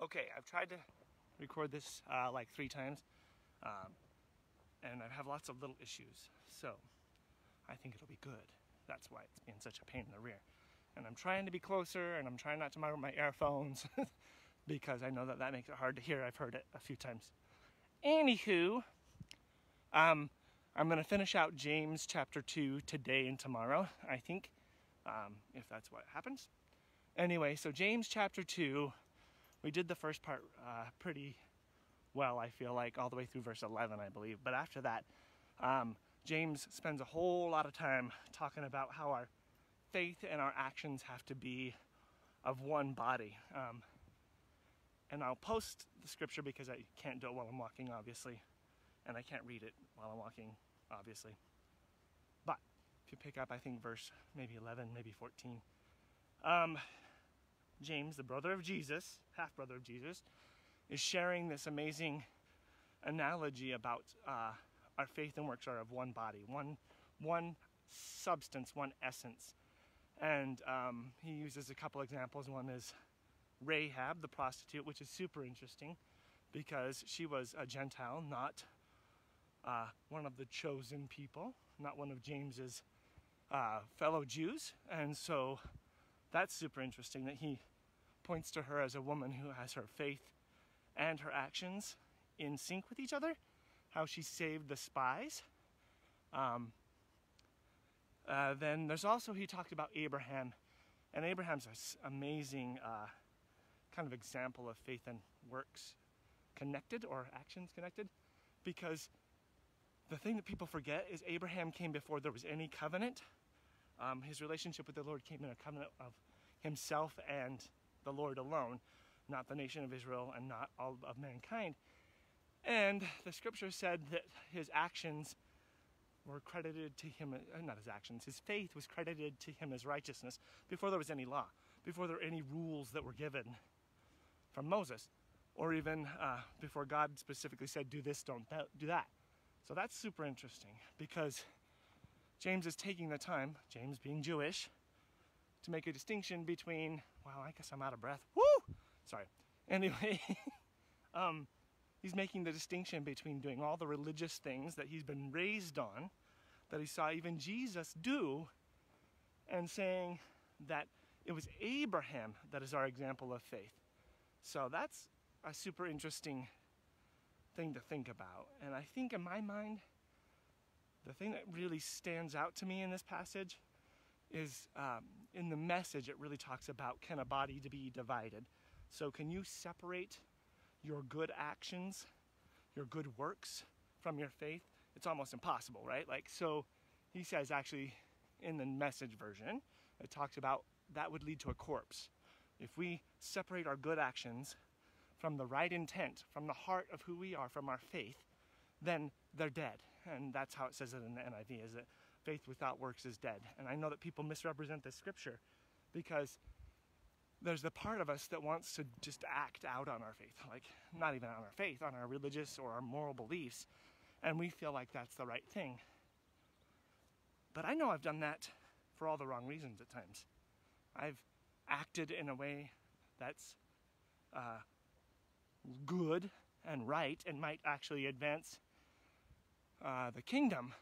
Okay, I've tried to record this like 3 times, and I have lots of little issues, so I think it'll be good. That's why it's been such a pain in the rear. And I'm trying to be closer, and I'm trying not to mount my earphones, because I know that that makes it hard to hear. I've heard it a few times. Anywho, I'm going to finish out James chapter 2 today and tomorrow, I think, if that's what happens. Anyway, so James chapter 2, we did the first part pretty well, I feel like, all the way through verse 11, I believe. But after that, James spends a whole lot of time talking about how our faith and our actions have to be of one body. And I'll post the scripture because I can't do it while I'm walking, obviously. And I can't read it while I'm walking, obviously. But if you pick up, I think, verse maybe 11, maybe 14. James, the brother of Jesus, half-brother of Jesus, is sharing this amazing analogy about our faith and works are of one body, one substance, one essence. And he uses a couple examples. One is Rahab, the prostitute, which is super interesting because she was a Gentile, not one of the chosen people, not one of James's fellow Jews. And so that's super interesting that he points to her as a woman who has her faith and her actions in sync with each other, how she saved the spies. Then there's also, he talked about Abraham, and Abraham's an amazing kind of example of faith and works connected, or actions connected, because the thing that people forget is Abraham came before there was any covenant. His relationship with the Lord came in a covenant of himself and the Lord alone, not the nation of Israel and not all of mankind. And the scripture said that his actions were credited to him, not his actions, his faith was credited to him as righteousness before there was any law, before there were any rules that were given from Moses, or even before God specifically said, do this, don't do that. So that's super interesting because James is taking the time, James being Jewish, to make a distinction between, wow, I guess I'm out of breath. Woo! Sorry. Anyway, he's making the distinction between doing all the religious things that he's been raised on, that he saw even Jesus do, and saying that it was Abraham that is our example of faith. So that's a super interesting thing to think about. And I think in my mind, the thing that really stands out to me in this passage is in the Message, it really talks about, can a body to be divided? So can you separate your good actions, your good works from your faith? It's almost impossible, right? Like, so he says, actually, in the Message version, it talks about that would lead to a corpse. If we separate our good actions from the right intent, from the heart of who we are, from our faith, then they're dead. And that's how it says it in the NIV, is that faith without works is dead. And I know that people misrepresent this scripture because there's the part of us that wants to just act out on our faith, like not even on our faith, on our religious or our moral beliefs, and we feel like that's the right thing. But I know I've done that for all the wrong reasons at times. I've acted in a way that's good and right and might actually advance the kingdom,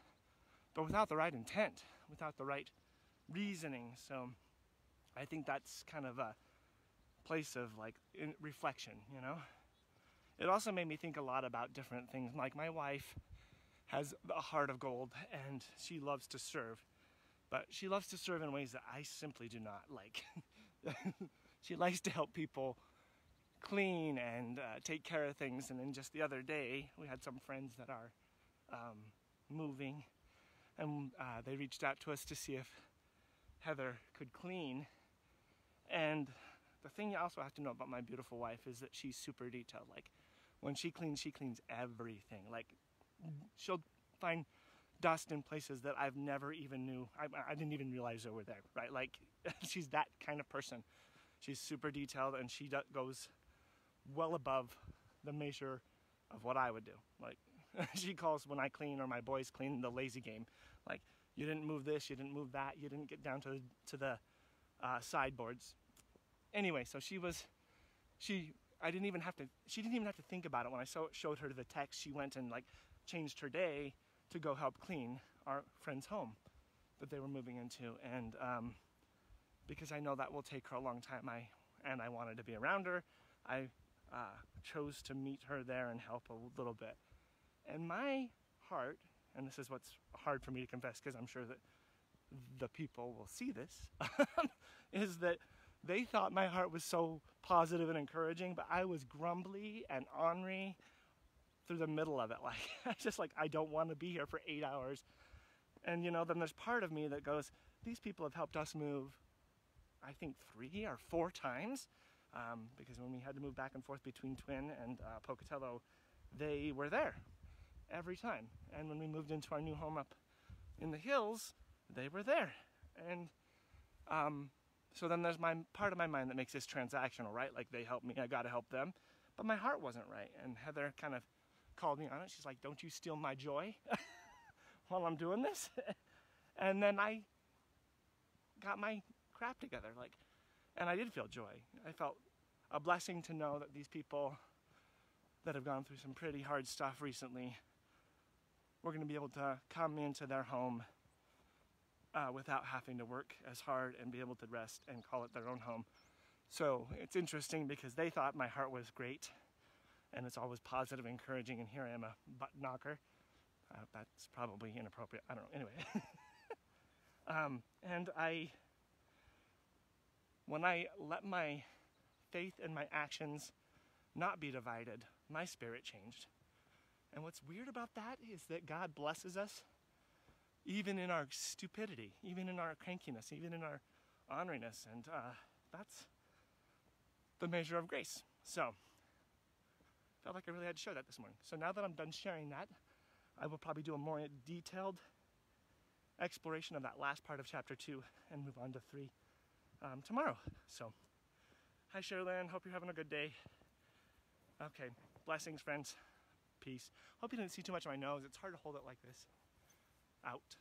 but without the right intent, without the right reasoning. So I think that's kind of a place of like reflection, you know. It also made me think a lot about different things. Like, my wife has a heart of gold and she loves to serve, but she loves to serve in ways that I simply do not like. She likes to help people clean and take care of things. And then just the other day, we had some friends that are moving, and they reached out to us to see if Heather could clean. And the thing you also have to know about my beautiful wife is that she's super detailed. Like, when she cleans everything. Like, she'll find dust in places that I've never even knew. I didn't even realize they were there, right? Like, she's that kind of person. She's super detailed, and she goes well above the measure of what I would do. Like, she calls when I clean or my boys clean the lazy game. Like, you didn't move this, you didn't move that, you didn't get down to the sideboards. Anyway, so she she didn't even have to think about it. When I showed her the text, she went and like changed her day to go help clean our friend's home that they were moving into. And because I know that will take her a long time, I wanted to be around her, I chose to meet her there and help a little bit. And my heart, and this is what's hard for me to confess because I'm sure that the people will see this, is that they thought my heart was so positive and encouraging, but I was grumbly and ornery through the middle of it. Like, I just like, I don't want to be here for 8 hours. And then there's part of me that goes, these people have helped us move, I think 3 or 4 times, because when we had to move back and forth between Twin and Pocatello, they were there every time. And when we moved into our new home up in the hills, they were there. And so then there's my part of my mind that makes this transactional, right? Like, they help me, I gotta help them. But my heart wasn't right. And Heather kind of called me on it. She's like, don't you steal my joy while I'm doing this? And then I got my crap together, and I did feel joy. I felt a blessing to know that these people that have gone through some pretty hard stuff recently, we're going to be able to come into their home without having to work as hard and be able to rest and call it their own home. So it's interesting because they thought my heart was great and it's always positive, encouraging, and here I am, a butt knocker. That's probably inappropriate. I don't know. Anyway. And when I let my faith and my actions not be divided, my spirit changed. And what's weird about that is that God blesses us even in our stupidity, even in our crankiness, even in our orneriness. And that's the measure of grace. So, felt like I really had to share that this morning. So now that I'm done sharing that, I will probably do a more detailed exploration of that last part of chapter 2 and move on to 3 tomorrow. So, hi Sherilyn, hope you're having a good day. Okay, blessings friends, peace. Hope you didn't see too much of my nose. It's hard to hold it like this. Out.